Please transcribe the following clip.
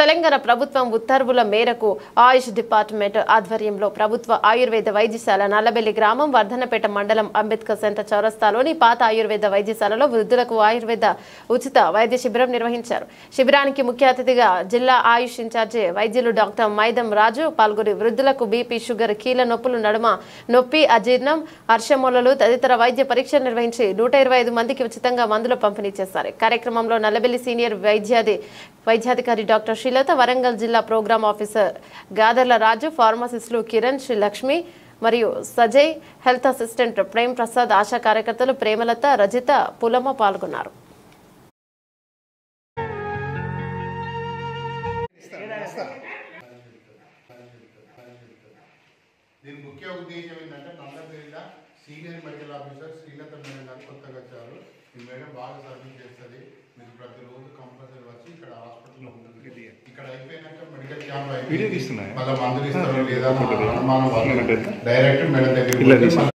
తెలంగాణ ప్రభుత్వం ఉత్తర్వుల మేరకు ఆయుష్ డిపార్ట్మెంట్ ఆధ్వర్యంలో ప్రభుత్వ ఆయుర్వేద వైద్యశాల నల్లబెల్లి గ్రామం వర్ధనపేట మండలం అంబేద్కర్ సెంటర్ చౌరస్తాలోని పాత ఆయుర్వేద వైద్యశాలలో వృద్ధులకు ఆయుర్వేద ఉచిత వైద్య శిబిరం నిర్వహించారు. శిబిరానికి ముఖ్య అతిథిగా జిల్లా ఆయుష్ ఇన్ఛార్జి వైద్యులు డాక్టర్ మైదం రాజు పాల్గొని వృద్ధులకు బీపీ, షుగర్, కీళ్ల నొప్పులు, నడుమ నొప్పి, అజీర్ణం, అర్షమూలలు తదితర వైద్య పరీక్షలు నిర్వహించి 125 మందికి ఉచితంగా మందులు పంపిణీ చేశారు. కార్యక్రమంలో నల్లబెల్లి సీనియర్ వైద్యాధికారి డాక్టర్ శ్రీలత, వరంగల్ జిల్లా ప్రోగ్రామ్ ఆఫీసర్ గాదర్ల రాజు, ఫార్మసిస్టులు కిరణ్, శ్రీలక్ష్మి మరియు సజయ్, హెల్త్ అసిస్టెంట్ ప్రేమ్ ప్రసాద్, ఆశా కార్యకర్తలు ప్రేమలత, రజిత, పులమ పాల్గొన్నారు. దీని ముఖ్య ఉద్దేశం ఏంటంటే నల్లబెల్లిలో senior medical officer Srilatha madam గారు కొత్తగా వచ్చారు. ఈ మేడం బాగా సర్వీస్ చేస్తుంది. మీరు ప్రతిరోజు కంపల్సరీ వచ్చి ఇక్కడ హాస్పిటల్లో ఉంటుంది. ఇక్కడ అయిపోయినాక మెడికల్ క్యాంప్ అయిపోయింది. మళ్ళీ మందులు ఇస్తారు లేదా అనుమానం డైరెక్ట్ మేడం దగ్గర